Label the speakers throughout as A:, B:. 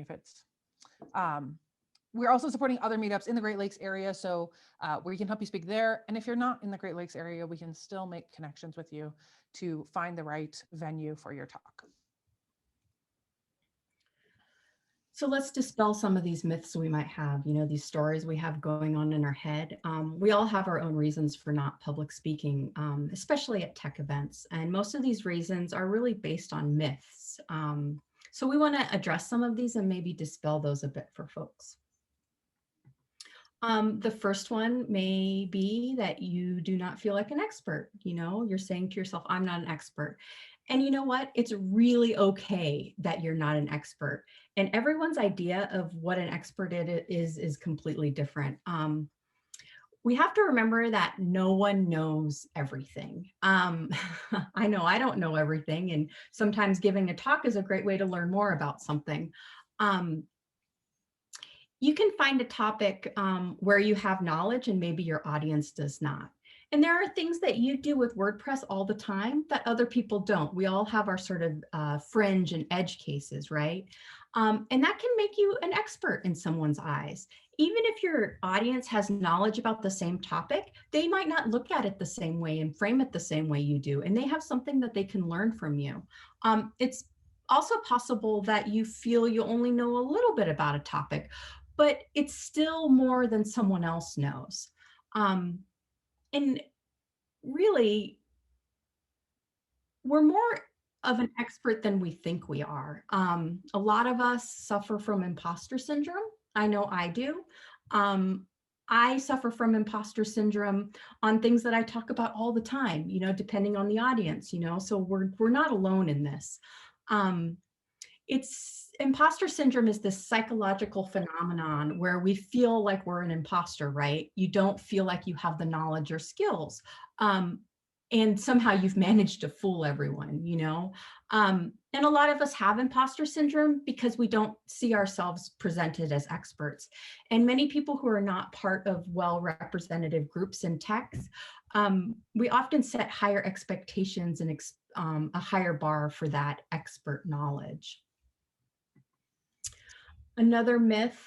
A: if it's, we're also supporting other meetups in the Great Lakes area. So we can help you speak there. And if you're not in the Great Lakes area, we can still make connections with you to find the right venue for your talk.
B: So let's dispel some of these myths we might have, you know, these stories we have going on in our head. We all have our own reasons for not public speaking, especially at tech events. And most of these reasons are really based on myths. So we want to address some of these and maybe dispel those a bit for folks. The first one may be that you do not feel like an expert. You know, you're saying to yourself, I'm not an expert. And you know what? It's really okay that you're not an expert. And everyone's idea of what an expert is completely different. We have to remember that no one knows everything. I know I don't know everything. And sometimes giving a talk is a great way to learn more about something. You can find a topic where you have knowledge and maybe your audience does not. And there are things that you do with WordPress all the time that other people don't. We all have our sort of fringe and edge cases, right? And that can make you an expert in someone's eyes. Even if your audience has knowledge about the same topic, they might not look at it the same way and frame it the same way you do. And they have something that they can learn from you. It's also possible that you feel you only know a little bit about a topic, but it's still more than someone else knows. And really, we're more of an expert than we think we are. A lot of us suffer from imposter syndrome. I know I do. I suffer from imposter syndrome on things that I talk about all the time, you know, depending on the audience, you know, so we're not alone in this. Imposter syndrome is this psychological phenomenon where we feel like we're an imposter, right? You don't feel like you have the knowledge or skills. And somehow you've managed to fool everyone, you know? And a lot of us have imposter syndrome because we don't see ourselves presented as experts. And many people who are not part of well-representative groups in techs, we often set higher expectations and a higher bar for that expert knowledge. Another myth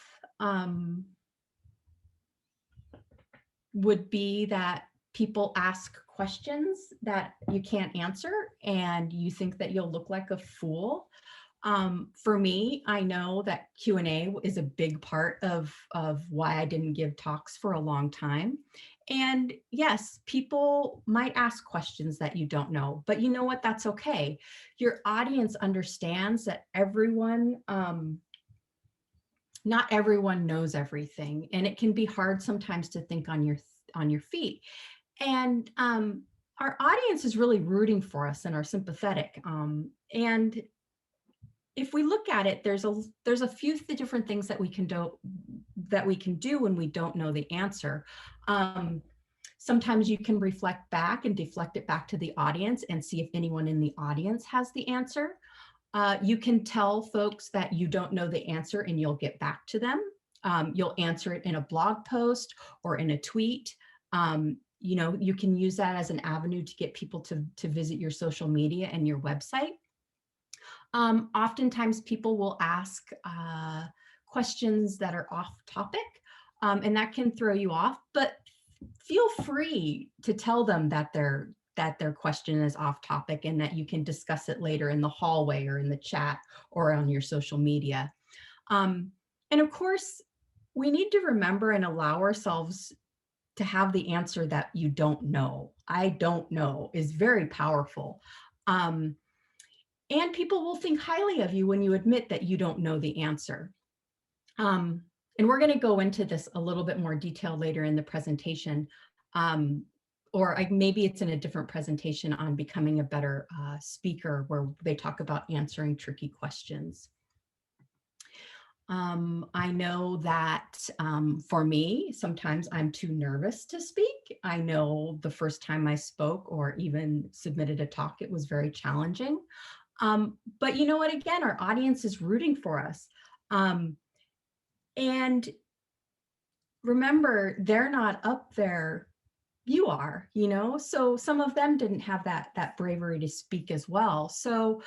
B: would be that people ask questions that you can't answer and you think that you'll look like a fool. For me, I know that Q&A is a big part of why I didn't give talks for a long time. And yes, people might ask questions that you don't know, but you know what? That's okay. Your audience understands that not everyone knows everything, and it can be hard sometimes to think on your feet. And our audience is really rooting for us and are sympathetic. And if we look at it, there's a few different things that we can do when we don't know the answer. Sometimes you can reflect back and deflect it back to the audience and see if anyone in the audience has the answer. You can tell folks that you don't know the answer and you'll get back to them. You'll answer it in a blog post or in a tweet. You know, you can use that as an avenue to get people to visit your social media and your website. Oftentimes people will ask questions that are off topic, and that can throw you off, but feel free to tell them that their question is off topic and that you can discuss it later in the hallway or in the chat or on your social media. And of course, we need to remember and allow ourselves to have the answer that you don't know. I don't know is very powerful. And people will think highly of you when you admit that you don't know the answer. And we're going to go into this a little bit more detail later in the presentation. Or maybe it's in a different presentation on becoming a better speaker where they talk about answering tricky questions. I know that for me, sometimes I'm too nervous to speak. I know the first time I spoke or even submitted a talk, it was very challenging. But you know what, again, our audience is rooting for us. And remember, they're not up there. You are, you know, so some of them didn't have that bravery to speak as well. So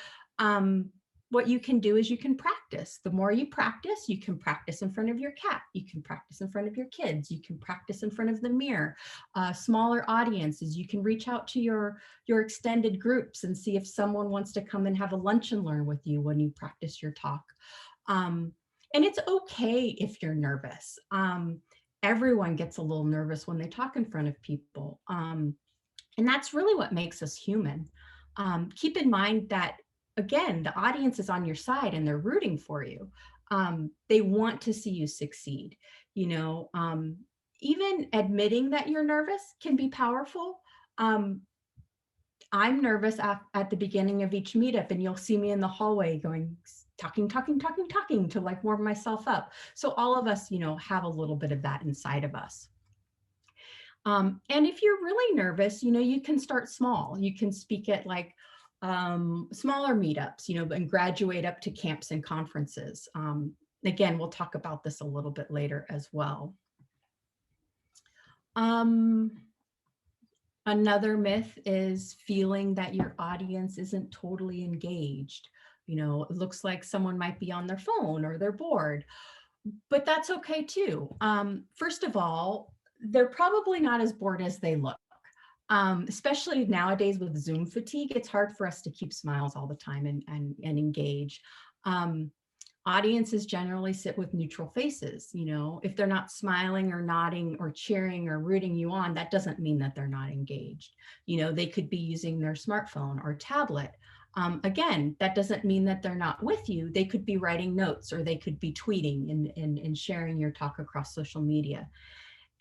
B: what you can do is you can practice. The more you practice, you can practice in front of your cat. You can practice in front of your kids. You can practice in front of the mirror. Smaller audiences, you can reach out to your extended groups and see if someone wants to come and have a lunch and learn with you when you practice your talk. And it's okay if you're nervous. Everyone gets a little nervous when they talk in front of people. And that's really what makes us human. Keep in mind that, again, the audience is on your side and they're rooting for you. They want to see you succeed. Even admitting that you're nervous can be powerful. I'm nervous at the beginning of each meetup, and you'll see me in the hallway talking to like warm myself up. So all of us, have a little bit of that inside of us. And if you're really nervous, you can start small. You can speak at like smaller meetups, and graduate up to camps and conferences. Again, we'll talk about this a little bit later as well. Another myth is feeling that your audience isn't totally engaged. It looks like someone might be on their phone or they're bored, but that's okay too. First of all, they're probably not as bored as they look. Especially nowadays with Zoom fatigue, it's hard for us to keep smiles all the time and engage. Audiences generally sit with neutral faces. If they're not smiling or nodding or cheering or rooting you on, that doesn't mean that they're not engaged. They could be using their smartphone or tablet. Again, that doesn't mean that they're not with you. They could be writing notes, or they could be tweeting and sharing your talk across social media.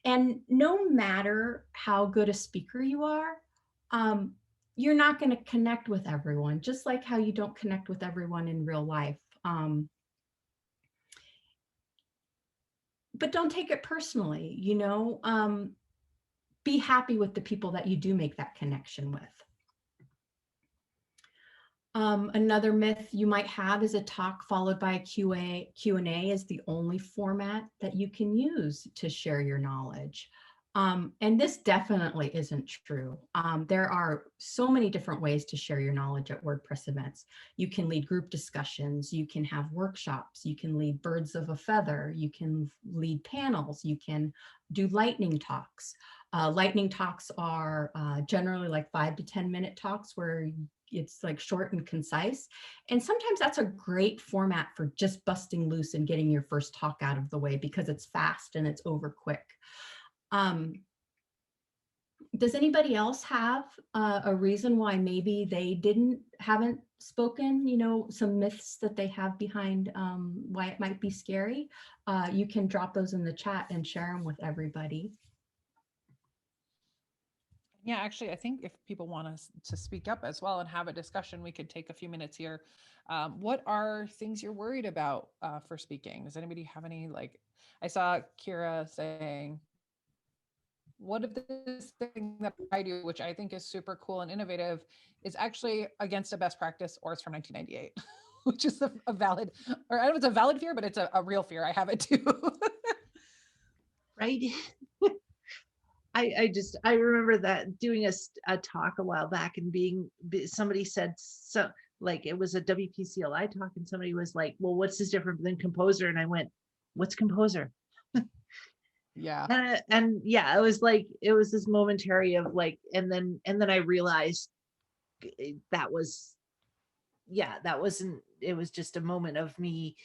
B: And no matter how good a speaker you are, you're not going to connect with everyone, just like how you don't connect with everyone in real life. But don't take it personally, be happy with the people that you do make that connection with. Another myth you might have is a talk followed by a Q&A is the only format that you can use to share your knowledge. And this definitely isn't true. There are so many different ways to share your knowledge at WordPress events. You can lead group discussions, you can have workshops, you can lead birds of a feather, you can lead panels, you can do lightning talks. Lightning talks are generally like 5 to 10 minute talks where it's like short and concise. And sometimes that's a great format for just busting loose and getting your first talk out of the way because it's fast and it's over quick. Does anybody else have a reason why maybe they haven't spoken, some myths that they have behind why it might be scary? You can drop those in the chat and share them with everybody.
A: Yeah, actually, I think if people want us to speak up as well and have a discussion, we could take a few minutes here. What are things you're worried about for speaking? Does anybody have any, I saw Kira saying, what if this thing that I do, which I think is super cool and innovative, is actually against a best practice or it's from 1998, which is a valid, or I don't know if it's a valid fear, but it's a real fear. I have it too.
C: Right. I remember that doing a talk a while back and somebody said, so like it was a WPCLI talk and somebody was like, well, what's this different than Composer? And I went, what's Composer?
A: Yeah.
C: And yeah, it was this momentary of like, and then I realized that wasn't, it was just a moment of me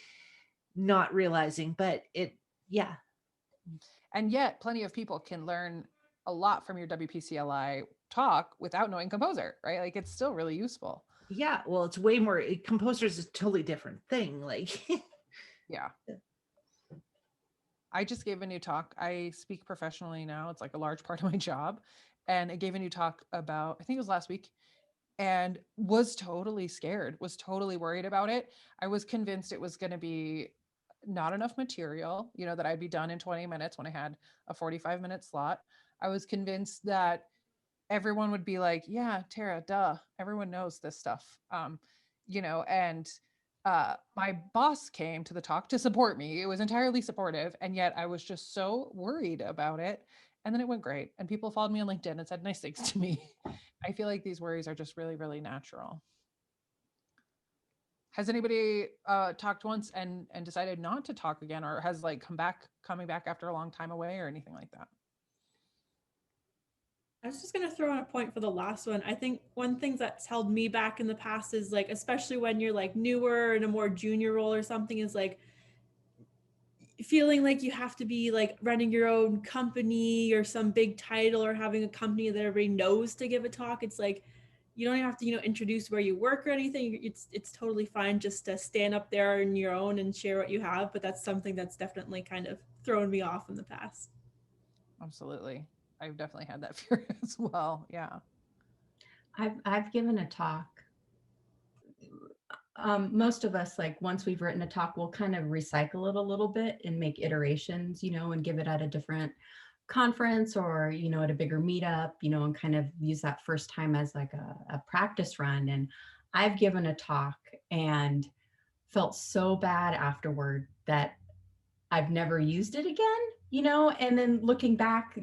C: not realizing, but yeah.
A: And yet plenty of people can learn a lot from your WPCLI talk without knowing Composer, right? Like it's still really useful.
C: Yeah, well, it's way more, Composer is a totally different thing. Like,
A: yeah. I just gave a new talk. I speak professionally now. It's like a large part of my job. And I gave a new talk about, I think it was last week, and was totally scared, was totally worried about it. I was convinced it was going to be not enough material, that I'd be done in 20 minutes when I had a 45-minute slot. I was convinced that everyone would be like, yeah, Tara, duh, everyone knows this stuff. And my boss came to the talk to support me. It was entirely supportive. And yet I was just so worried about it. And then it went great. And people followed me on LinkedIn and said nice things to me. I feel like these worries are just really, really natural. Has anybody talked once and decided not to talk again, or has like coming back after a long time away or anything like that?
D: I was just going to throw in a point for the last one. I think one thing that's held me back in the past is like, especially when you're like newer in a more junior role or something, is like feeling like you have to be like running your own company or some big title or having a company that everybody knows to give a talk. It's like, you don't even have to, introduce where you work or anything. It's totally fine just to stand up there on your own and share what you have. But that's something that's definitely kind of thrown me off in the past.
A: Absolutely. I've definitely had that fear as well. Yeah.
B: I've given a talk. Most of us, like once we've written a talk, we'll kind of recycle it a little bit and make iterations, and give it at a different conference or, at a bigger meetup, and kind of use that first time as like a practice run. And I've given a talk and felt so bad afterward that I've never used it again, and then looking back,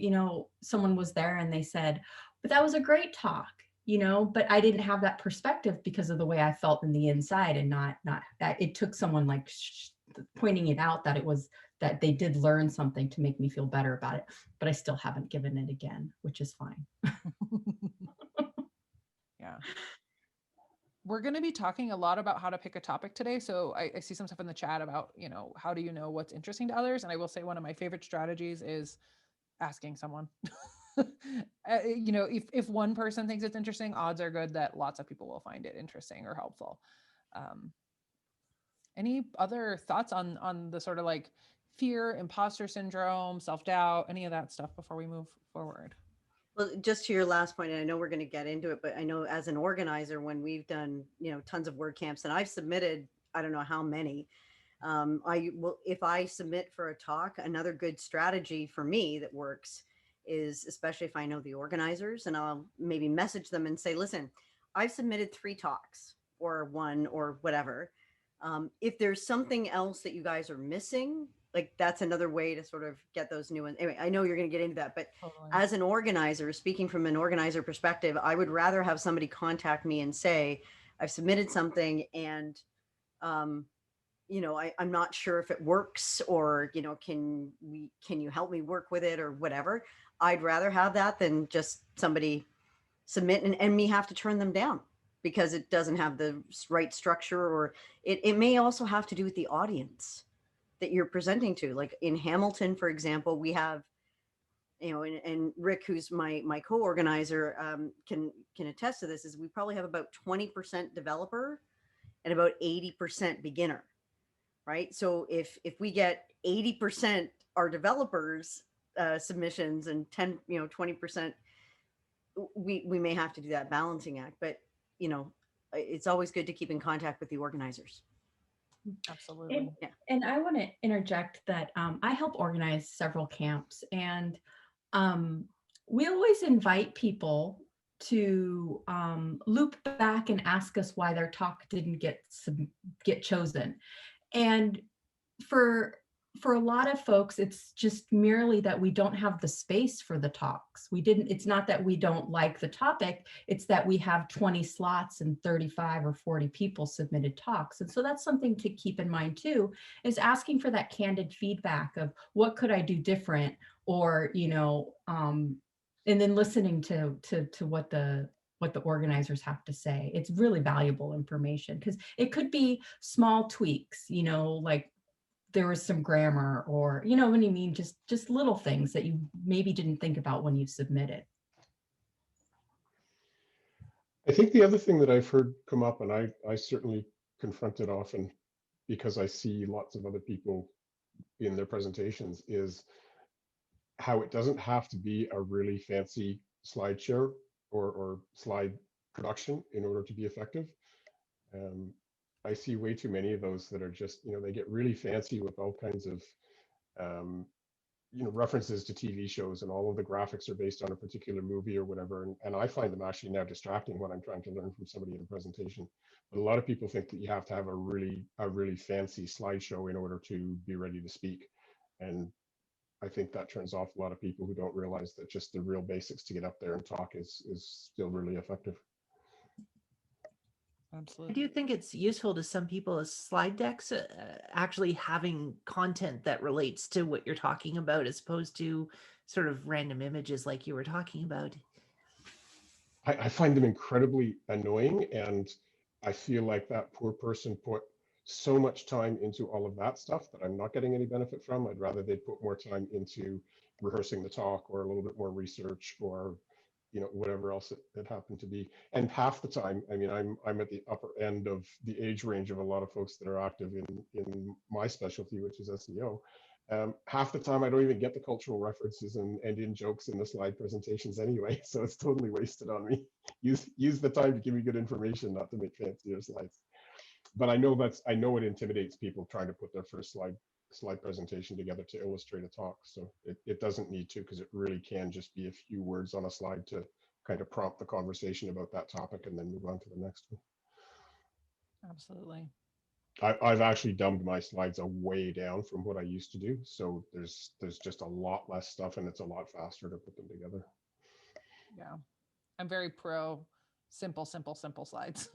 B: someone was there and they said, but that was a great talk, but I didn't have that perspective because of the way I felt in the inside, and not that it took someone like pointing it out that they did learn something to make me feel better about it, but I still haven't given it again, which is fine.
A: Yeah. We're going to be talking a lot about how to pick a topic today. So I see some stuff in the chat about, how do you know what's interesting to others? And I will say one of my favorite strategies is asking someone. If one person thinks it's interesting, odds are good that lots of people will find it interesting or helpful. Any other thoughts on the sort of like fear, imposter syndrome, self-doubt, any of that stuff before we move forward?
E: Well, just to your last point, and I know we're going to get into it, but I know as an organizer, when we've done, tons of WordCamps, and I've submitted, I don't know how many, if I submit for a talk, another good strategy for me that works is, especially if I know the organizers, and I'll maybe message them and say, listen, I've submitted 3 talks or 1 or whatever. If there's something else that you guys are missing, like that's another way to sort of get those new ones. Anyway, I know you're going to get into that, but
A: Totally.
E: as an organizer, speaking from an organizer perspective, I would rather have somebody contact me and say, I've submitted something and, I'm not sure if it works, or, can you help me work with it or whatever. I'd rather have that than just somebody submit and me have to turn them down because it doesn't have the right structure, or it may also have to do with the audience that you're presenting to. Like in Hamilton, for example, we have, and Rick, who's my co-organizer, can attest to this, is we probably have about 20% developer and about 80% beginner, right? So if we get 80% our developers submissions and 20%, we may have to do that balancing act, but it's always good to keep in contact with the organizers.
A: Absolutely.
B: And I want to interject that I help organize several camps, and we always invite people to loop back and ask us why their talk didn't get chosen. And for a lot of folks, it's just merely that we don't have the space for the talks. It's not that we don't like the topic, it's that we have 20 slots and 35 or 40 people submitted talks. And so that's something to keep in mind too, is asking for that candid feedback of what could I do different, or, and then listening to what the organizers have to say. It's really valuable information because it could be small tweaks, like there was some grammar, or, what I mean, just little things that you maybe didn't think about when you submitted.
F: I think the other thing that I've heard come up, and I certainly confront it often because I see lots of other people in their presentations, is how it doesn't have to be a really fancy slideshow or slide production in order to be effective. I see way too many of those that are just, they get really fancy with all kinds of, references to TV shows, and all of the graphics are based on a particular movie or whatever. And I find them actually now distracting when I'm trying to learn from somebody in a presentation. But a lot of people think that you have to have a really fancy slideshow in order to be ready to speak. And I think that turns off a lot of people who don't realize that just the real basics to get up there and talk is still really effective.
C: I
A: Absolutely.
C: do think it's useful to some people as slide decks, actually having content that relates to what you're talking about, as opposed to sort of random images like you were talking about.
F: I find them incredibly annoying, and I feel like that poor person put so much time into all of that stuff that I'm not getting any benefit from. I'd rather they put more time into rehearsing the talk or a little bit more research or whatever else it happened to be. And half the time, I mean, I'm at the upper end of the age range of a lot of folks that are active in my specialty, which is SEO. Half the time I don't even get the cultural references and in jokes in the slide presentations anyway, so it's totally wasted on me. Use the time to give me good information, not to make fancier slides. But I know it intimidates people trying to put their first slide presentation together to illustrate a talk. So it doesn't need to, because it really can just be a few words on a slide to kind of prompt the conversation about that topic and then move on to the next one.
A: Absolutely.
F: I've actually dumbed my slides a way down from what I used to do. So there's just a lot less stuff and it's a lot faster to put them together.
A: Yeah. I'm very pro simple slides.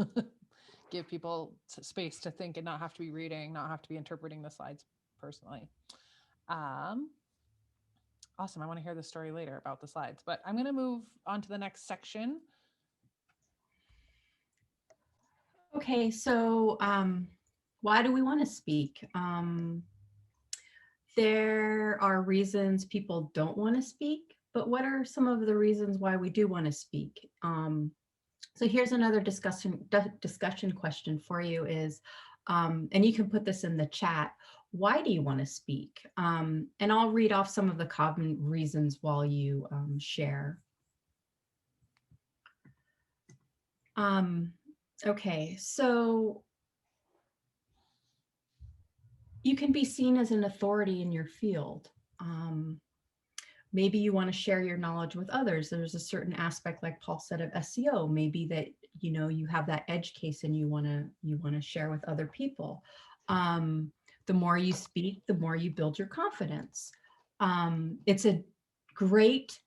A: Give people space to think and not have to be reading, not have to be interpreting the slides personally. Awesome. I want to hear the story later about the slides, but I'm going to move on to the next section.
B: Okay, so why do we want to speak? There are reasons people don't want to speak, but what are some of the reasons why we do want to speak? So here's another discussion question for you is, and you can put this in the chat, why do you want to speak? And I'll read off some of the common reasons while you share. Okay, so you can be seen as an authority in your field. Maybe you want to share your knowledge with others. There's a certain aspect, like Paul said, of SEO. Maybe that you have that edge case and you want to share with other people. The more you speak, the more you build your confidence. It's a great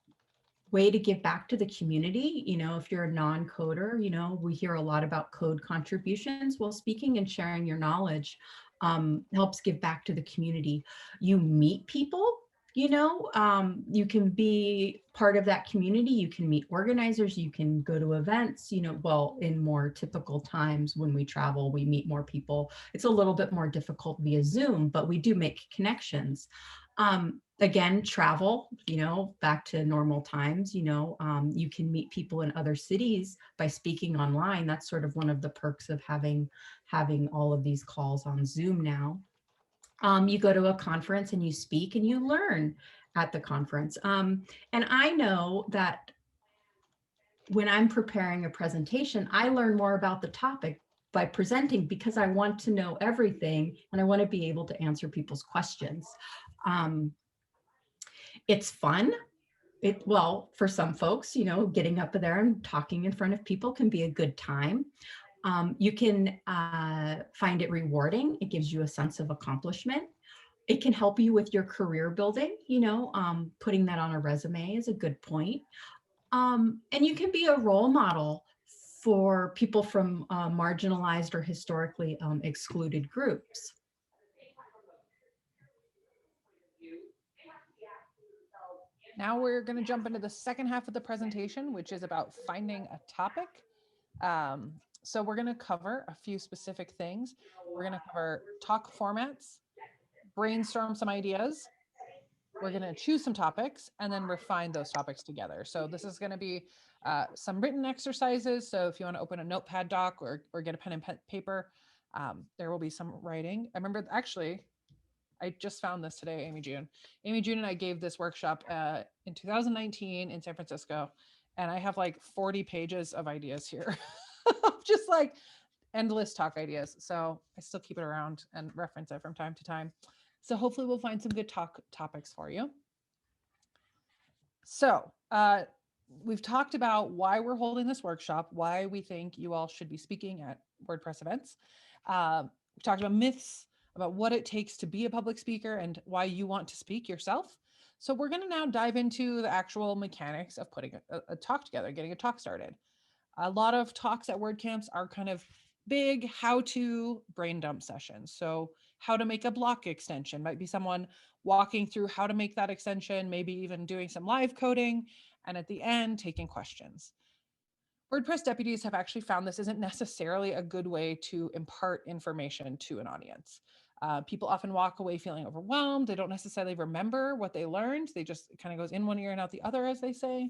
B: way to give back to the community. If you're a non-coder, we hear a lot about code contributions. Well, speaking and sharing your knowledge helps give back to the community. You meet people, you can be part of that community. You can meet organizers, you can go to events, well, in more typical times when we travel, we meet more people. It's a little bit more difficult via Zoom, but we do make connections. Again, travel, back to normal times, you can meet people in other cities by speaking online. That's sort of one of the perks of having all of these calls on Zoom now. You go to a conference and you speak and you learn at the conference. And I know that when I'm preparing a presentation, I learn more about the topic by presenting because I want to know everything and I want to be able to answer people's questions. It's fun. Well, for some folks, getting up there and talking in front of people can be a good time. You can find it rewarding. It gives you a sense of accomplishment. It can help you with your career building, putting that on a resume is a good point. And you can be a role model for people from marginalized or historically excluded groups.
A: Now we're going to jump into the second half of the presentation, which is about finding a topic. So we're going to cover a few specific things. We're going to cover talk formats, brainstorm some ideas. We're going to choose some topics and then refine those topics together. So this is going to be some written exercises. So if you want to open a notepad doc or get a pen and paper, there will be some writing. I remember actually, I just found this today, Amy June. Amy June and I gave this workshop in 2019 in San Francisco. And I have like 40 pages of ideas here, just like endless talk ideas. So I still keep it around and reference it from time to time. So hopefully we'll find some good topics for you. So we've talked about why we're holding this workshop, why we think you all should be speaking at WordPress events. We've talked about myths, about what it takes to be a public speaker and why you want to speak yourself. So we're going to now dive into the actual mechanics of putting a talk together, getting a talk started. A lot of talks at WordCamps are kind of big how-to brain dump sessions. So how to make a block extension might be someone walking through how to make that extension, maybe even doing some live coding, and at the end, taking questions. WordPress deputies have actually found this isn't necessarily a good way to impart information to an audience. People often walk away feeling overwhelmed. They don't necessarily remember what they learned. They just, it kind of goes in one ear and out the other, as they say.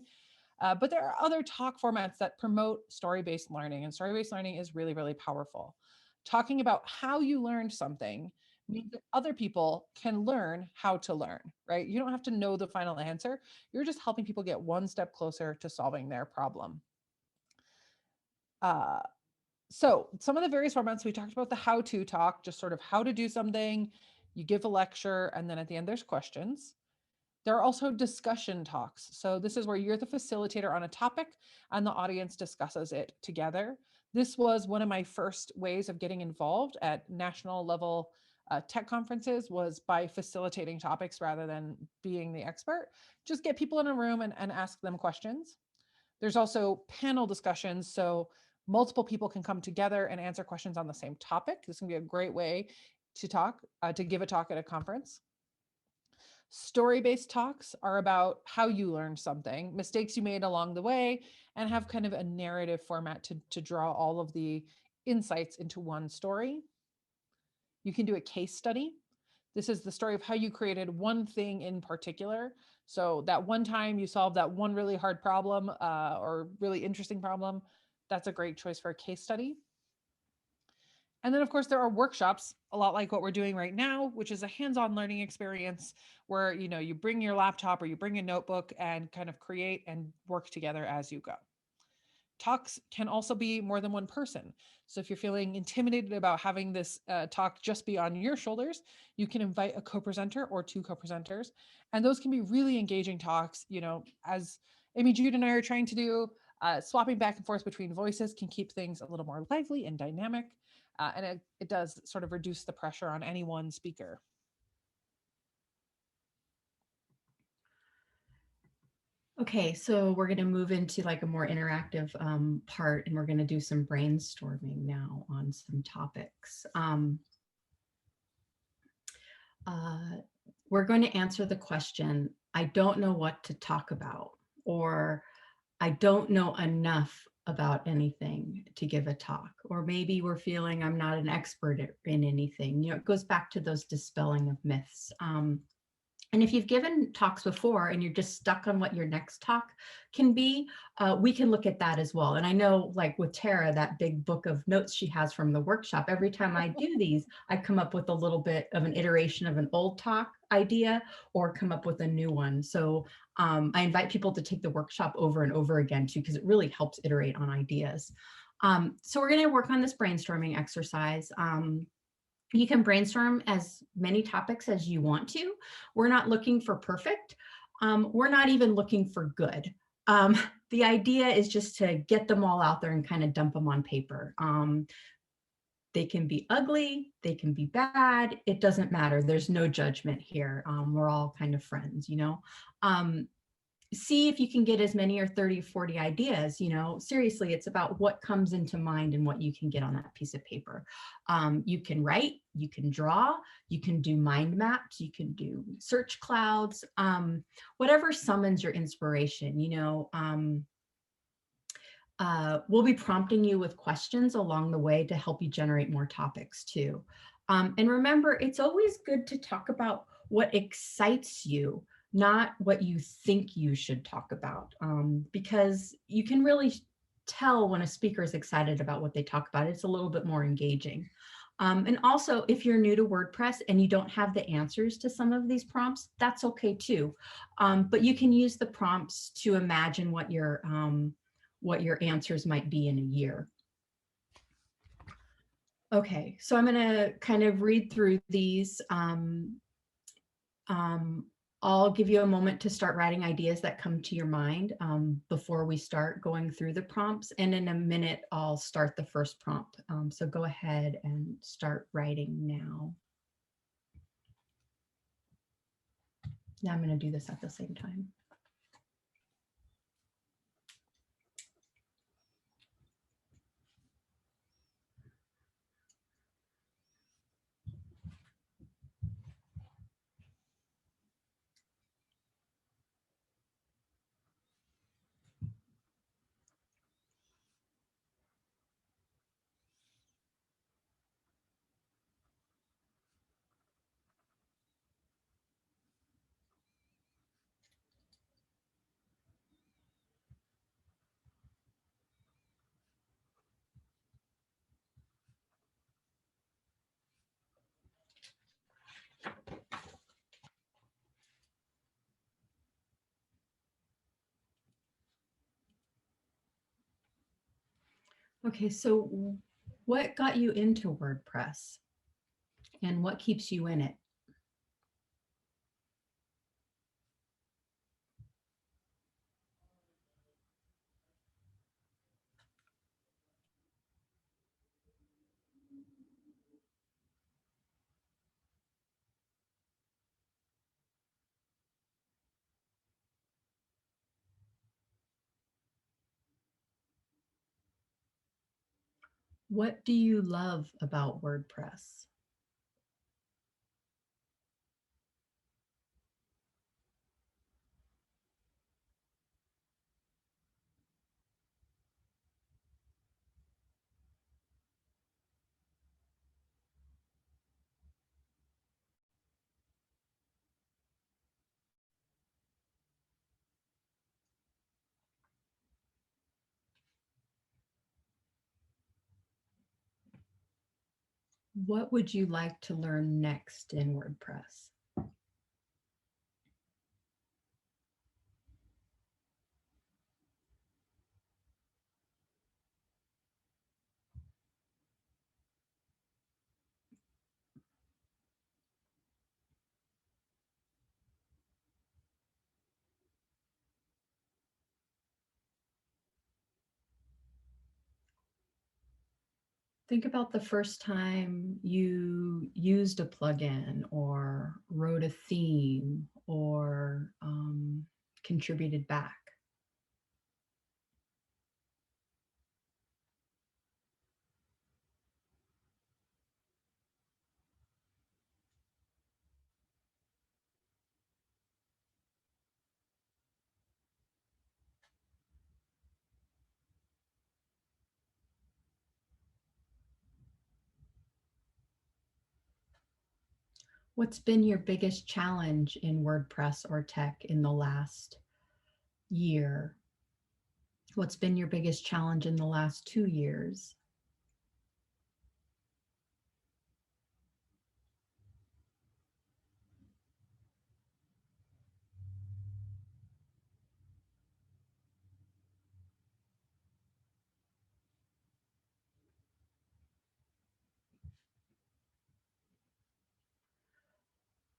A: But there are other talk formats that promote story-based learning, and story-based learning is really, really powerful. Talking about how you learned something means that other people can learn how to learn, right? You don't have to know the final answer. You're just helping people get one step closer to solving their problem. So some of the various formats, we talked about the how-to talk, just sort of how to do something. You give a lecture, and then at the end, there's questions. There are also discussion talks. So this is where you're the facilitator on a topic and the audience discusses it together. This was one of my first ways of getting involved at national level tech conferences, was by facilitating topics rather than being the expert. Just get people in a room and ask them questions. There's also panel discussions. So multiple people can come together and answer questions on the same topic. This can be a great way to talk, to give a talk at a conference. Story-based talks are about how you learned something, mistakes you made along the way, and have kind of a narrative format to draw all of the insights into one story. You can do a case study. This is the story of how you created one thing in particular. So that one time you solved that one really hard problem or really interesting problem, that's a great choice for a case study. And then of course there are workshops, a lot like what we're doing right now, which is a hands-on learning experience where, you know, you bring your laptop or you bring a notebook and kind of create and work together as you go. Talks can also be more than one person. So if you're feeling intimidated about having this talk just be on your shoulders, you can invite a co-presenter or two co-presenters. And those can be really engaging talks, you know, as Amy, Jude, and I are trying to do. Swapping back and forth between voices can keep things a little more lively and dynamic. And it does sort of reduce the pressure on any one speaker.
B: Okay, so we're going to move into like a more interactive part, and we're going to do some brainstorming now on some topics. We're going to answer the question, I don't know what to talk about, or I don't know enough about anything to give a talk, or maybe we're feeling I'm not an expert in anything. You know, it goes back to those dispelling of myths. And if you've given talks before and you're just stuck on what your next talk can be, we can look at that as well. And I know, like with Tara, that big book of notes she has from the workshop, every time I do these, I come up with a little bit of an iteration of an old talk idea or come up with a new one. So I invite people to take the workshop over and over again too, because it really helps iterate on ideas. So we're going to work on this brainstorming exercise. You can brainstorm as many topics as you want to. We're not looking for perfect. We're not even looking for good. The idea is just to get them all out there and kind of dump them on paper. They can be ugly, they can be bad. It doesn't matter. There's no judgment here. We're all kind of friends, you know. See if you can get as many or 30, 40 ideas, you know, seriously, it's about what comes into mind and what you can get on that piece of paper. You can write, you can draw, you can do mind maps, you can do search clouds, whatever summons your inspiration, you know. We'll be prompting you with questions along the way to help you generate more topics too. And remember, it's always good to talk about what excites you, not what you think you should talk about, because you can really tell when a speaker is excited about what they talk about. It's a little bit more engaging. And also, if you're new to WordPress and you don't have the answers to some of these prompts, that's okay too. But you can use the prompts to imagine what your answers might be in a year. Okay, so I'm going to kind of read through these. I'll give you a moment to start writing ideas that come to your mind before we start going through the prompts. And in a minute, I'll start the first prompt. So go ahead and start writing now. Now I'm going to do this at the same time. Okay, so what got you into WordPress and what keeps you in it? What do you love about WordPress? What would you like to learn next in WordPress? Think about the first time you used a plugin or wrote a theme or contributed back. What's been your biggest challenge in WordPress or tech in the last year? What's been your biggest challenge in the last 2 years?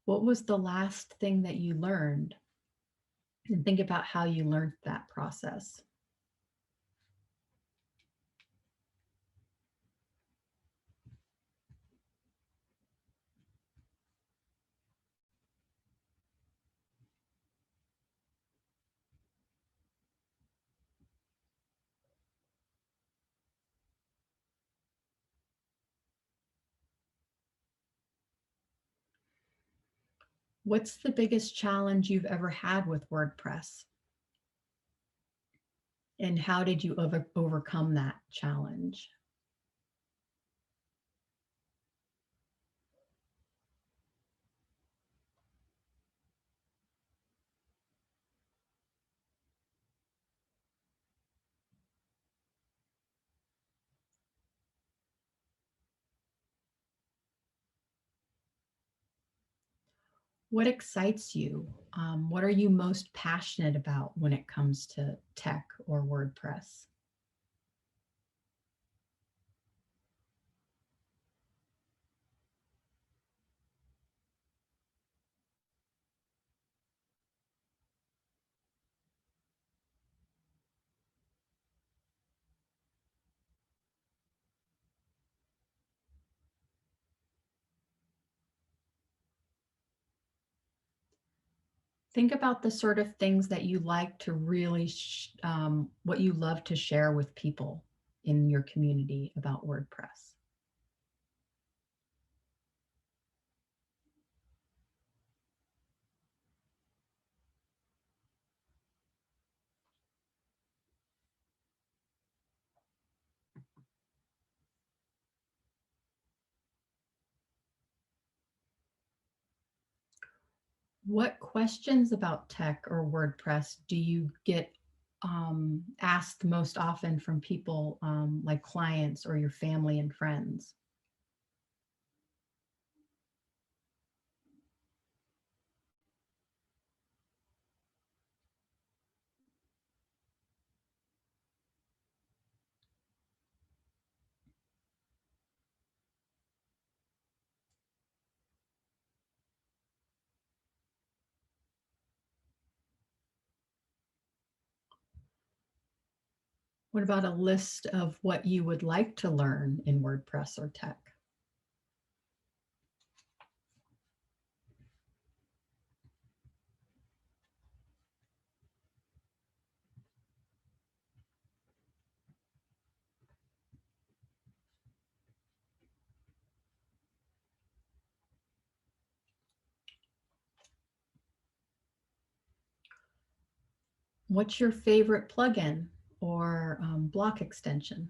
B: What was the last thing that you learned? And think about how you learned that process. What's the biggest challenge you've ever had with WordPress? And how did you overcome that challenge? What excites you? What are you most passionate about when it comes to tech or WordPress? Think about the sort of things that you like to really, what you love to share with people in your community about WordPress. What questions about tech or WordPress do you get asked most often from people like clients or your family and friends? What about a list of what you would like to learn in WordPress or tech? What's your favorite plugin or block extension?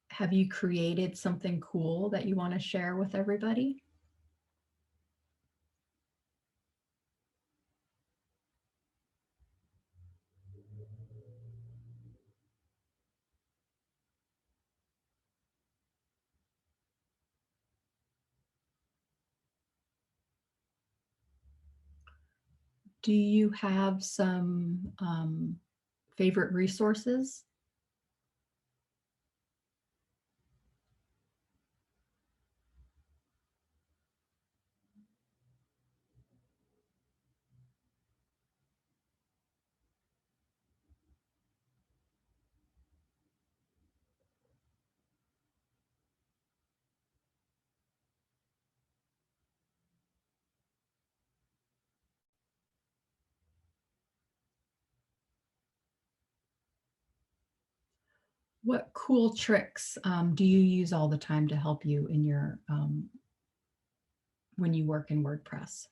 B: Have you created something cool that you want to share with everybody? Do you have some favorite resources? What cool tricks do you use all the time to help you in your when you work in WordPress?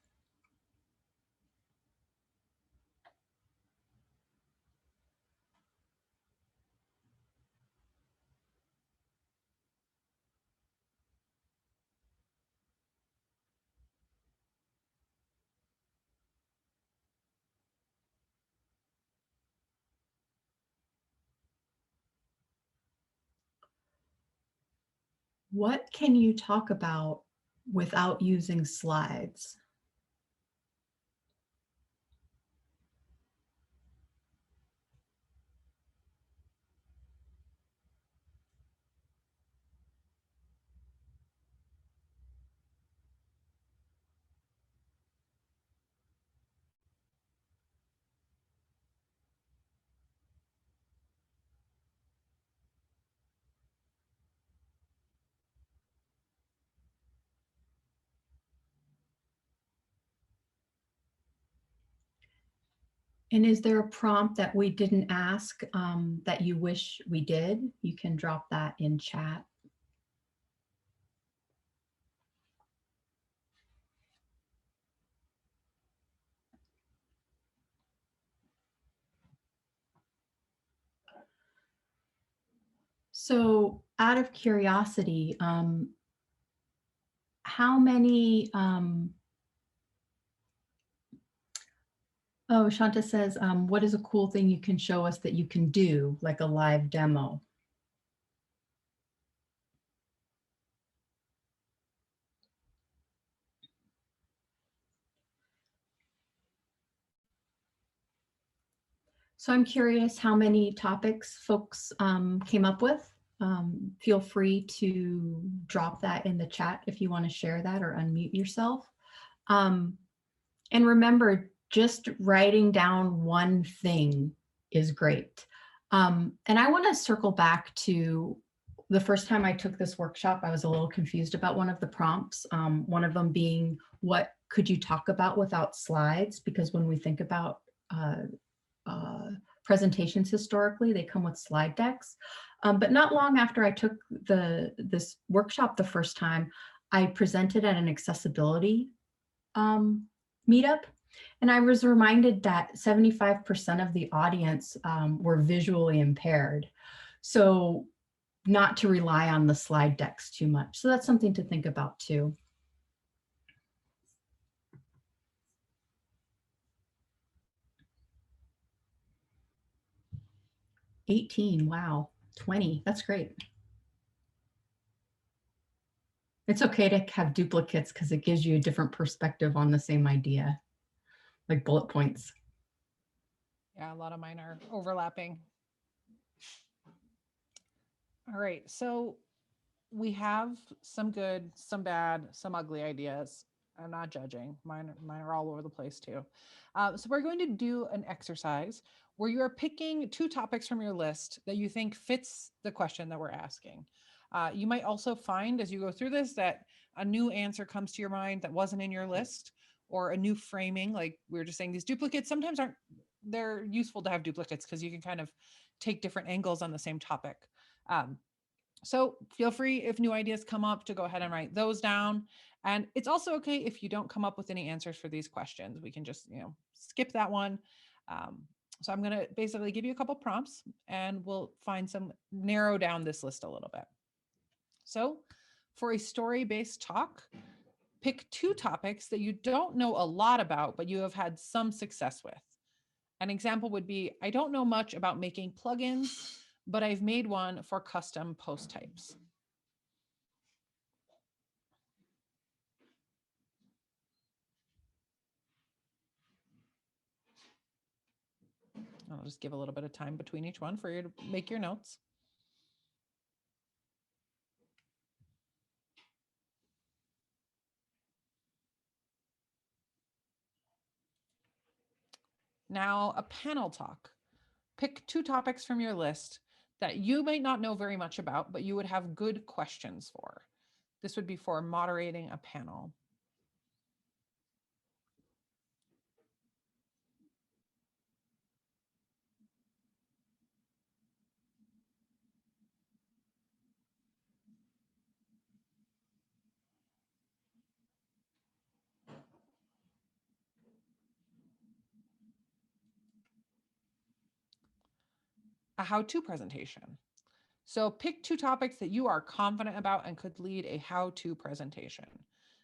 B: What can you talk about without using slides? And is there a prompt that we didn't ask that you wish we did? You can drop that in chat. So out of curiosity, how many, oh, Shanta says, what is a cool thing you can show us that you can do, like a live demo? So I'm curious how many topics folks came up with. Feel free to drop that in the chat if you want to share that or unmute yourself. And remember, just writing down one thing is great. And I want to circle back to the first time I took this workshop. I was a little confused about one of the prompts, one of them being, what could you talk about without slides? Because when we think about presentations historically, they come with slide decks. But not long after I took this workshop the first time, I presented at an accessibility meetup. And I was reminded that 75% of the audience were visually impaired. So not to rely on the slide decks too much. So that's something to think about too. $18, wow, 20, that's great. It's okay to have duplicates because it gives you a different perspective on the same idea, like bullet points.
A: Yeah, a lot of mine are overlapping. All right. So we have some good, some bad, some ugly ideas. I'm not judging. Mine are all over the place too. So we're going to do an exercise where you are picking 2 topics from your list that you think fits the question that we're asking. You might also find as you go through this that a new answer comes to your mind that wasn't in your list, or a new framing. Like we were just saying, these duplicates sometimes aren't, they're useful to have duplicates because you can kind of take different angles on the same topic. Um, so feel free if new ideas come up to go ahead and write those down. And it's also okay if you don't come up with any answers for these questions. We can just, skip that one. So I'm going to basically give you a couple prompts and we'll narrow down this list a little bit. So for a story-based talk, pick 2 topics that you don't know a lot about, but you have had some success with. An example would be, I don't know much about making plugins, but I've made one for custom post types. I'll just give a little bit of time between each one for you to make your notes. Now, a panel talk. Pick 2 topics from your list that you might not know very much about, but you would have good questions for. This would be for moderating a panel. A how-to presentation. So pick 2 topics that you are confident about and could lead a how-to presentation.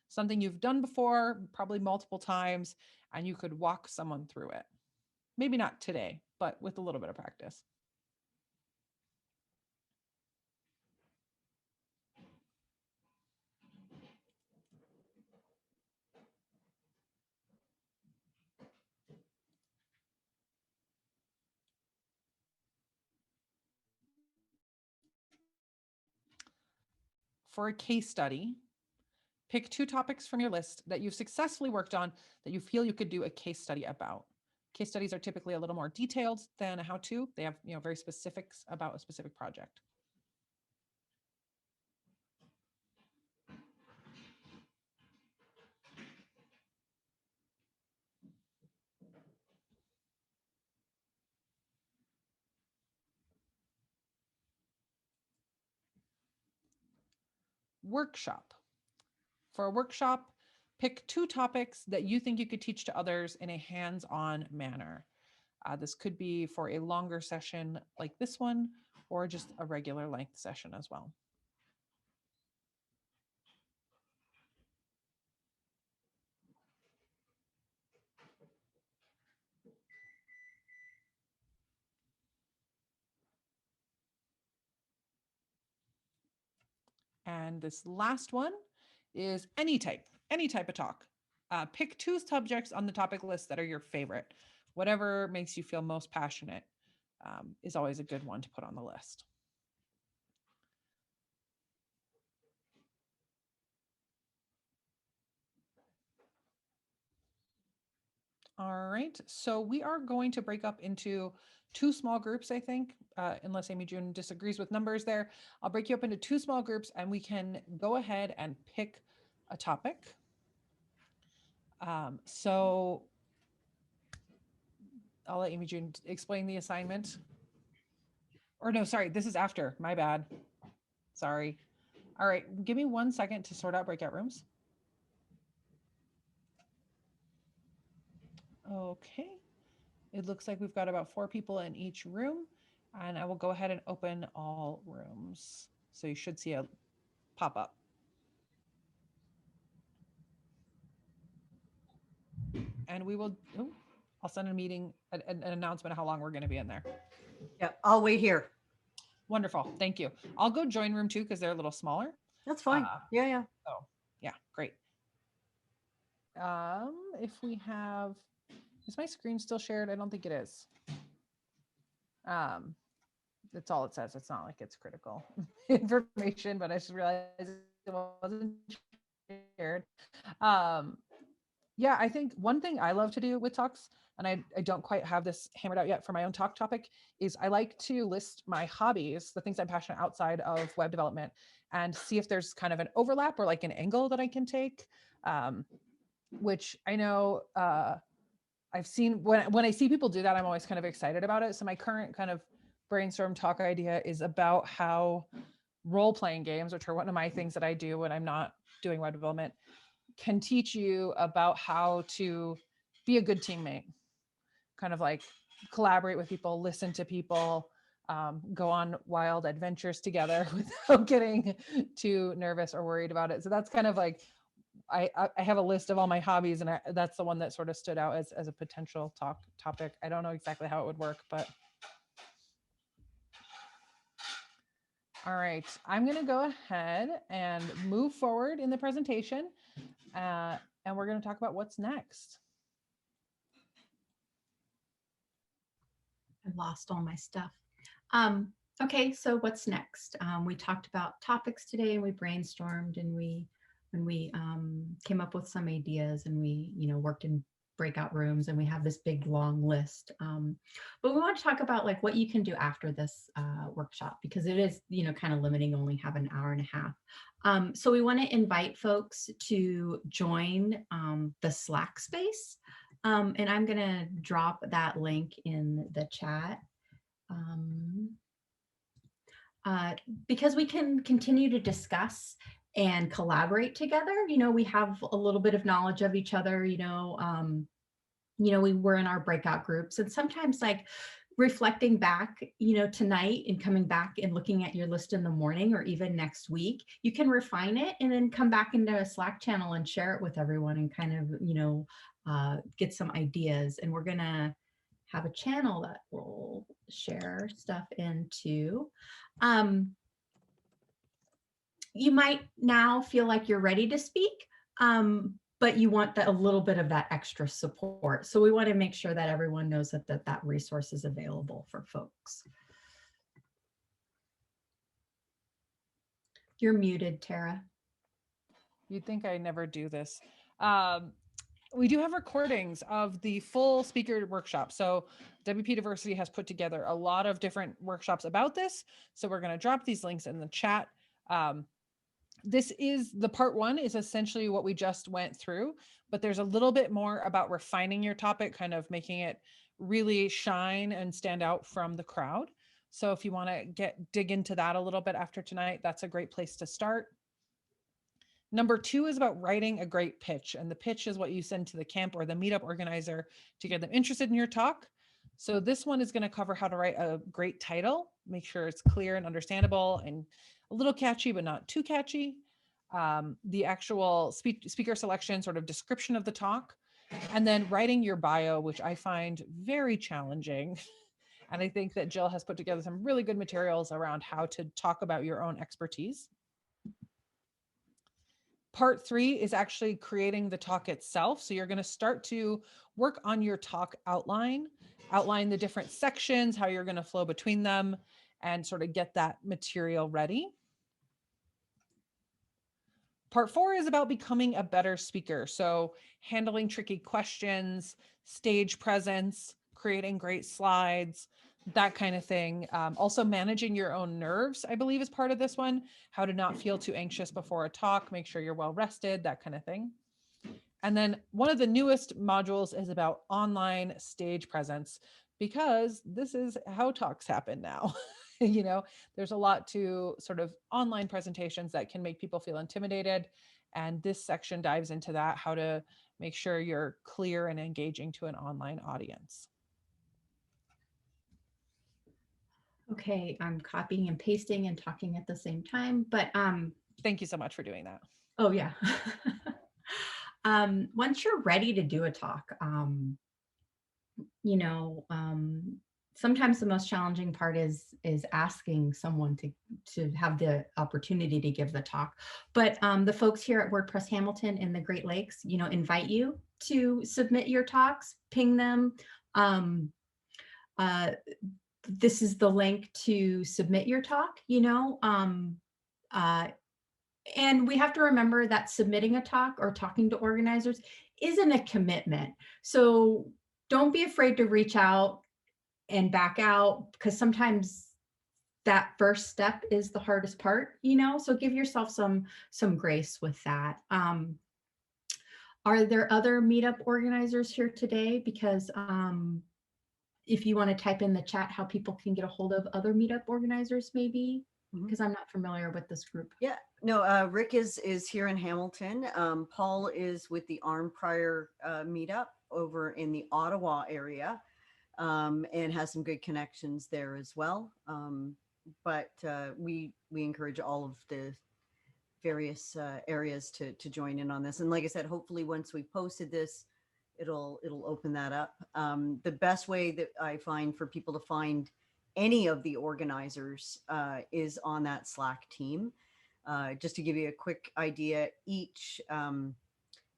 A: Something you've done before, probably multiple times, and you could walk someone through it. Maybe not today, but with a little bit of practice. For a case study, pick 2 topics from your list that you've successfully worked on that you feel you could do a case study about. Case studies are typically a little more detailed than a how-to. They have, very specifics about a specific project. Workshop. For a workshop, pick 2 topics that you think you could teach to others in a hands-on manner. This could be for a longer session like this one, or just a regular length session as well. And this last one is any type of talk. Pick 2 subjects on the topic list that are your favorite. Whatever makes you feel most passionate is always a good one to put on the list. All right, so we are going to break up into 2 small groups, I think, unless Amy June disagrees with numbers there. I'll break you up into 2 small groups and we can go ahead and pick a topic. So I'll let Amy June explain the assignment. Or no, sorry, this is after, my bad. Sorry. All right, give me 1 second to sort out breakout rooms. Okay, it looks like we've got about 4 people in each room, and I will go ahead and open all rooms. So you should see a pop up. And we will, I'll send a meeting, an announcement of how long we're going to be in there.
E: Yeah, I'll wait here.
A: Wonderful, thank you. I'll go join room 2 because they're a little smaller.
E: That's fine. Yeah.
A: Oh, yeah, great. If we have, is my screen still shared? I don't think it is. That's all it says. It's not like it's critical information, but I just realized it wasn't shared. Yeah, I think one thing I love to do with talks, and I don't quite have this hammered out yet for my own talk topic, is I like to list my hobbies, the things I'm passionate outside of web development, and see if there's kind of an overlap or like an angle that I can take, which I know I've seen when I see people do that, I'm always kind of excited about it. So my current kind of brainstorm talk idea is about how role-playing games, which are one of my things that I do when I'm not doing web development, can teach you about how to be a good teammate, kind of like collaborate with people, listen to people, go on wild adventures together without getting too nervous or worried about it. So that's kind of like, I have a list of all my hobbies, and that's the one that sort of stood out as a potential topic. I don't know exactly how it would work, but. All right, I'm going to go ahead and move forward in the presentation, and we're going to talk about what's next.
B: I lost all my stuff. Okay, so what's next? We talked about topics today, and we brainstormed, and we came up with some ideas, and we worked in breakout rooms, and we have this big long list. But we want to talk about like what you can do after this workshop, because it is kind of limiting, only have an hour and a half. So we want to invite folks to join the Slack space, and I'm going to drop that link in the chat. Because we can continue to discuss and collaborate together. We have a little bit of knowledge of each other. We were in our breakout groups, and sometimes like reflecting back, tonight and coming back and looking at your list in the morning or even next week, you can refine it and then come back into a Slack channel and share it with everyone and kind of, get some ideas. And we're going to have a channel that will share stuff into. You might now feel like you're ready to speak, but you want a little bit of that extra support. So we want to make sure that everyone knows that resource is available for folks. You're muted, Tara.
A: You'd think I never do this. We do have recordings of the full speaker workshop. So WP Diversity has put together a lot of different workshops about this. So we're going to drop these links in the chat. This is the part one is essentially what we just went through, but there's a little bit more about refining your topic, kind of making it really shine and stand out from the crowd. So if you want to dig into that a little bit after tonight, that's a great place to start. Number two is about writing a great pitch. And the pitch is what you send to the camp or the meetup organizer to get them interested in your talk. So this one is going to cover how to write a great title, make sure it's clear and understandable and a little catchy, but not too catchy. The actual speaker selection, sort of description of the talk, and then writing your bio, which I find very challenging. And I think that Jill has put together some really good materials around how to talk about your own expertise. Part three is actually creating the talk itself. So you're going to start to work on your talk outline the different sections, how you're going to flow between them, and sort of get that material ready. Part four is about becoming a better speaker. So handling tricky questions, stage presence, creating great slides, that kind of thing. Also managing your own nerves, I believe, is part of this one. How to not feel too anxious before a talk, make sure you're well rested, that kind of thing. And then one of the newest modules is about online stage presence, because this is how talks happen now. There's a lot to sort of online presentations that can make people feel intimidated. And this section dives into that, how to make sure you're clear and engaging to an online audience.
B: Okay, I'm copying and pasting and talking at the same time, but
A: thank you so much for doing that.
B: Oh yeah. Once you're ready to do a talk, sometimes the most challenging part is asking someone to have the opportunity to give the talk. But the folks here at WordPress Hamilton in the Great Lakes, invite you to submit your talks, ping them. this is the link to submit your talk, you know. And we have to remember that submitting a talk or talking to organizers isn't a commitment. So don't be afraid to reach out and back out, because sometimes that first step is the hardest part, you know. So give yourself some grace with that. Are there other meetup organizers here today? Because if you want to type in the chat how people can get a hold of other meetup organizers, maybe, because I'm not familiar with this group.
E: Yeah, no, Rick is here in Hamilton. Paul is with the Arm Prior meetup over in the Ottawa area, and has some good connections there as well. But we encourage all of the various areas to join in on this. And like I said, hopefully once we posted this, it'll open that up. The best way that I find for people to find any of the organizers is on that Slack team. Just to give you a quick idea, each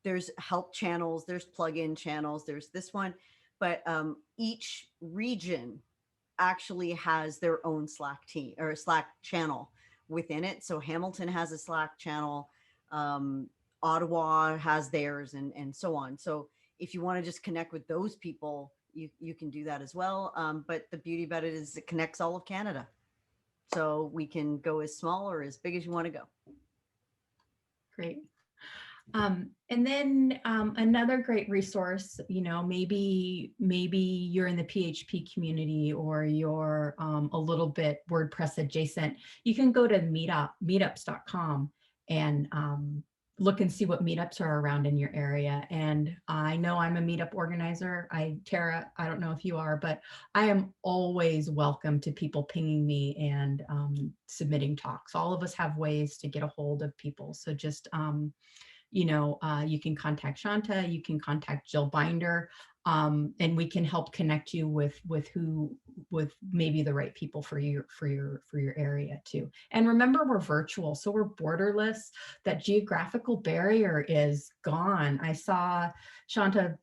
E: there's help channels, there's plugin channels, there's this one, but each region actually has their own Slack team or Slack channel within it. So Hamilton has a Slack channel, Ottawa has theirs, and so on. So if you want to just connect with those people, you can do that as well. But the beauty about it is it connects all of Canada. So we can go as small or as big as you want to go.
B: Great. And then another great resource, you know, maybe you're in the PHP community or you're a little bit WordPress adjacent. You can go to meetups.com and look and see what meetups are around in your area. And I know I'm a meetup organizer. Tara, I don't know if you are, but I am always welcome to people pinging me and submitting talks. All of us have ways to get a hold of people. So just, you know, you can contact Shanta, you can contact Jill Binder, and we can help connect you with maybe the right people for your area too. And remember, we're virtual, so we're borderless. That geographical barrier is gone. I saw Shanta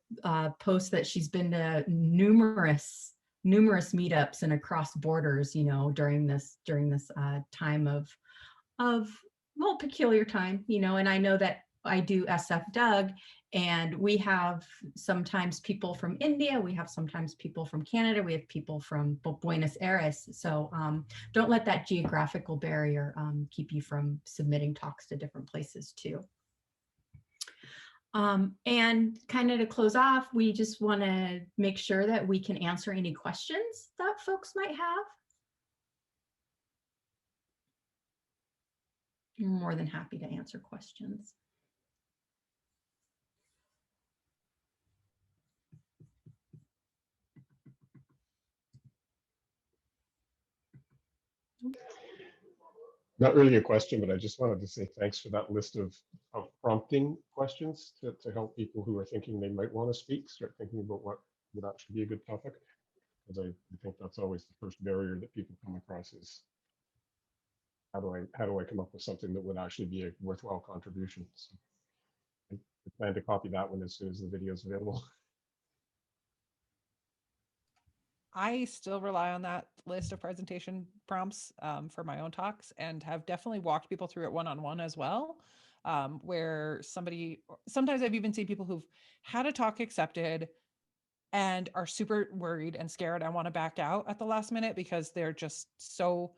B: post that she's been to numerous meetups and across borders, you know, during this time of well, peculiar time, you know. And I know that I do SF Doug, and we have sometimes people from India, we have sometimes people from Canada, we have people from Buenos Aires. So don't let that geographical barrier keep you from submitting talks to different places too. And kind of to close off, we just want to make sure that we can answer any questions that folks might have. I'm more than happy to answer questions.
F: Not really a question, but I just wanted to say thanks for that list of prompting questions to help people who are thinking they might want to speak start thinking about what would actually be a good topic. Because I think that's always the first barrier that people come across is how do I come up with something that would actually be a worthwhile contribution. So I plan to copy that one as soon as the video is available.
A: I still rely on that list of presentation prompts for my own talks, and have definitely walked people through it one-on-one as well, where sometimes I've even seen people who've had a talk accepted and are super worried and scared and want to back out at the last minute because they're just so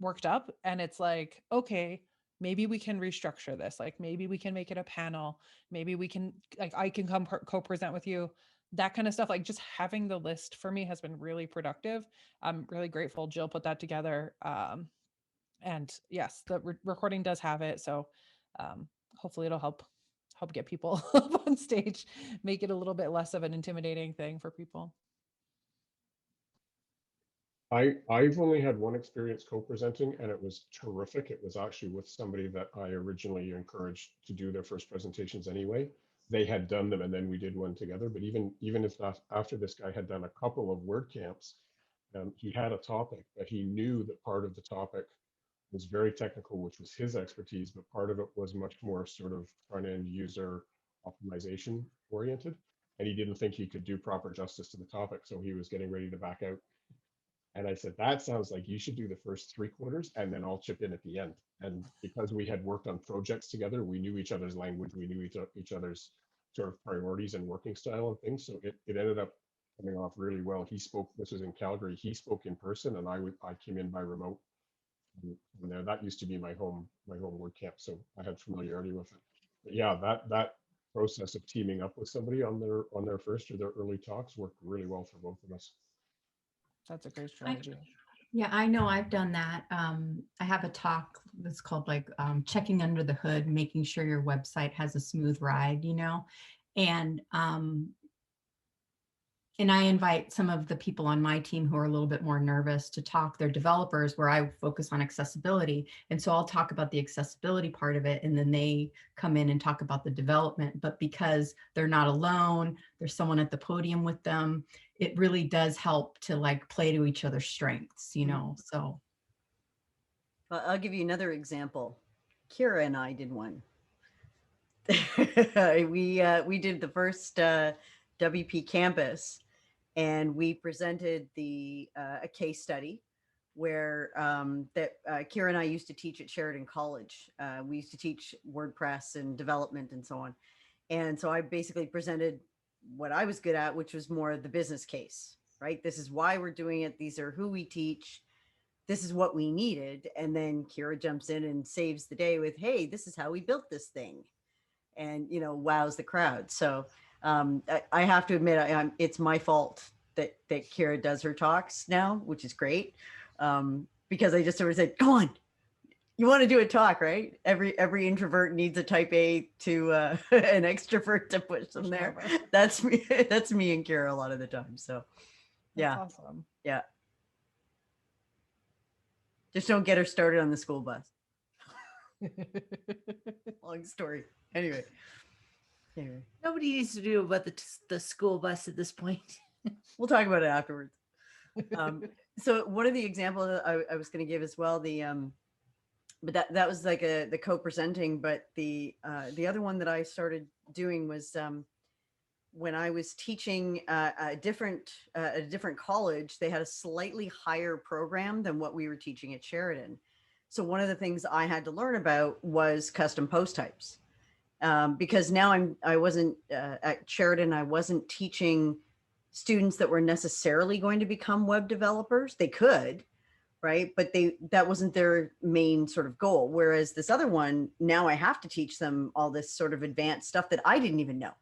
A: worked up. And it's like, okay, maybe we can restructure this. Like maybe we can make it a panel. Maybe we can, like, I can come co-present with you. That kind of stuff. Like just having the list for me has been really productive. I'm really grateful Jill put that together. And yes, the recording does have it. So hopefully it'll help get people up on stage, make it a little bit less of an intimidating thing for people.
F: I've only had one experience co-presenting, and it was terrific. It was actually with somebody that I originally encouraged to do their first presentations anyway. They had done them, and then we did one together. But even if that, after this guy had done a couple of WordCamps, he had a topic, but he knew that part of the topic was very technical, which was his expertise, but part of it was much more sort of front-end user optimization oriented. And he didn't think he could do proper justice to the topic, so he was getting ready to back out. And I said, that sounds like you should do the first 3 quarters and then I'll chip in at the end. And because we had worked on projects together, we knew each other's language, we knew each other's sort of priorities and working style and things. So it ended up coming off really well. He spoke, this was in Calgary, he spoke in person and I came in by remote. And there, that used to be my home WordCamp. So I had familiarity with it. But yeah, that process of teaming up with somebody on their first or their early talks worked really well for both of us.
A: That's a great strategy.
B: Yeah, I know I've done that. I have a talk that's called like checking under the hood, making sure your website has a smooth ride, you know, and I invite some of the people on my team who are a little bit more nervous to talk. They're developers where I focus on accessibility. And so I'll talk about the accessibility part of it. And then they come in and talk about the development. But because they're not alone, there's someone at the podium with them. It really does help to like play to each other's strengths, you know, so.
E: I'll give you another example. Kira and I did one. We did the first WP campus, and we presented a case study where Kira and I used to teach at Sheridan College. We used to teach WordPress and development and so on. And so I basically presented what I was good at, which was more the business case, right? This is why we're doing it. These are who we teach. This is what we needed. And then Kira jumps in and saves the day with, hey, this is how we built this thing. And, you know, wows the crowd. So I have to admit, it's my fault that Kira does her talks now, which is great. Because I just sort of said, come on, you want to do a talk, right? Every introvert needs a type A to an extrovert to push them there. That's me. That's me and Kira a lot of the time. So yeah.
A: That's awesome.
E: Yeah. Just don't get her started on the school bus. Long story. Anyway.
C: Nobody needs to do about the school bus at this point.
E: We'll talk about it afterwards. So one of the examples I was going to give as well, but that was like the co-presenting, but the other one that I started doing was when I was teaching a different college. They had a slightly higher program than what we were teaching at Sheridan. So one of the things I had to learn about was custom post types. Because now I wasn't at Sheridan, I wasn't teaching students that were necessarily going to become web developers. They could, right? But that wasn't their main sort of goal. Whereas this other one, now I have to teach them all this sort of advanced stuff that I didn't even know.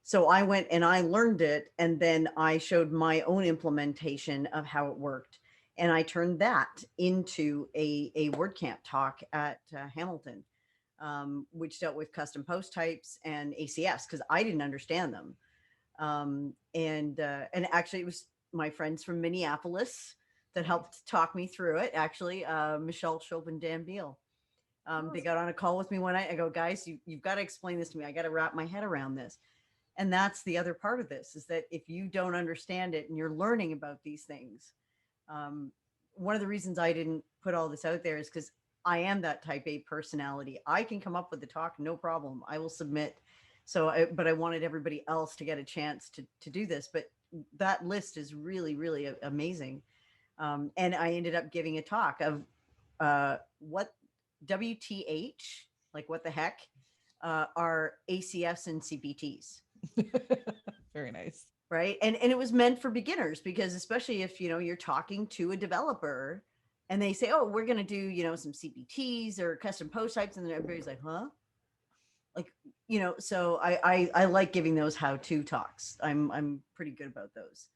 E: So I went and I learned it, and then I showed my own implementation of how it worked. And I turned that into a WordCamp talk at HamOnt. Which dealt with custom post types and ACS because I didn't understand them. And actually it was my friends from Minneapolis that helped talk me through it. Actually, Michelle Schulp and Dan Beal. They got on a call with me one night. I go, guys, you've got to explain this to me. I got to wrap my head around this. And that's the other part of this, is that if you don't understand it and you're learning about these things, one of the reasons I didn't put all this out there is because I am that type A personality. I can come up with the talk, no problem. I will submit. But I wanted everybody else to get a chance to do this. But that list is really, really amazing. And I ended up giving a talk of what WTH, like what the heck, are ACFs and CPTs.
A: Very nice.
E: Right. And it was meant for beginners, because especially if, you know, you're talking to a developer and they say, oh, we're going to do, you know, some CPTs or custom post types. And then everybody's like, huh? Like, you know, so I like giving those how-to talks. I'm pretty good about those.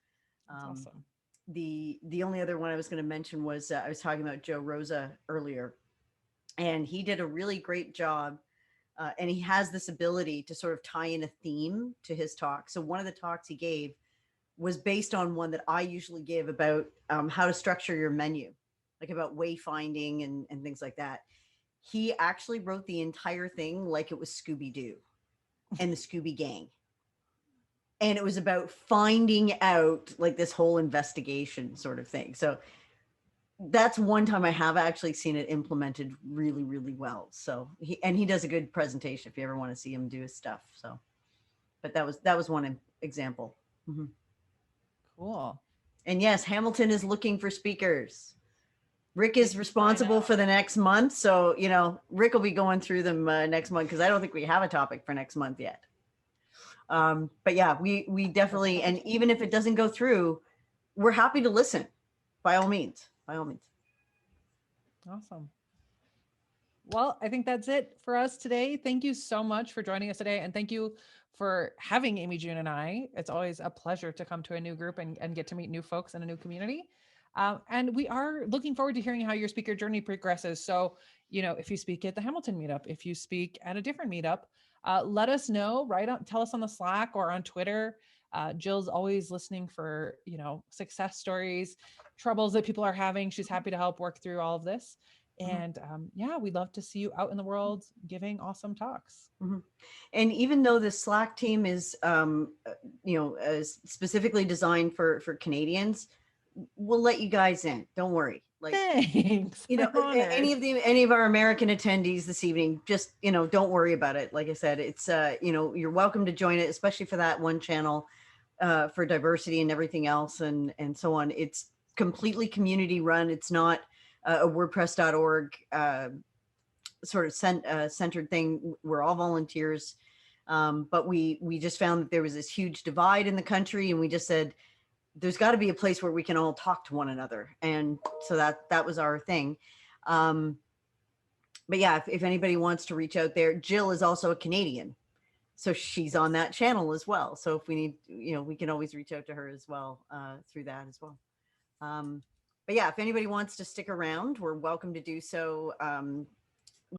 A: That's awesome.
E: The only other one I was going to mention was I was talking about Joe Rosa earlier, and he did a really great job. And he has this ability to sort of tie in a theme to his talk. So one of the talks he gave was based on one that I usually give about how to structure your menu, like about wayfinding and things like that. He actually wrote the entire thing like it was Scooby-Doo and the Scooby Gang. And it was about finding out like this whole investigation sort of thing. So that's one time I have actually seen it implemented really, really well. So he does a good presentation if you ever want to see him do his stuff. So, but that was one example. Mm-hmm.
A: Cool.
E: And yes, Hamilton is looking for speakers. Rick is
D: Sign
E: responsible
D: up.
E: for the next month. So, Rick will be going through them next month because I don't think we have a topic for next month yet. But yeah, we definitely, and even if it doesn't go through, we're happy to listen by all means, by all means.
A: Awesome. Well, I think that's it for us today. Thank you so much for joining us today. And thank you for having Amy, June, and I. It's always a pleasure to come to a new group and get to meet new folks in a new community. And we are looking forward to hearing how your speaker journey progresses. So, if you speak at the Hamilton meetup, if you speak at a different meetup, let us know, tell us on the Slack or on Twitter. Jill's always listening for, success stories, troubles that people are having. She's happy to help work through all of this. And yeah, we'd love to see you out in the world giving awesome talks.
E: And even though the Slack team is, specifically designed for Canadians, we'll let you guys in. Don't worry. Like,
A: Thanks. I'm honored.
E: any of our American attendees this evening, just, don't worry about it. Like I said, it's, you're welcome to join it, especially for that one channel for diversity and everything else and so on. It's completely community run. It's not a WordPress.org sort of centered thing. We're all volunteers. But we just found that there was this huge divide in the country, and we just said, there's got to be a place where we can all talk to one another. And so that was our thing. But yeah, if anybody wants to reach out there, Jill is also a Canadian, so she's on that channel as well. So if we need, we can always reach out to her as well through that as well. But yeah, if anybody wants to stick around, we're welcome to do so.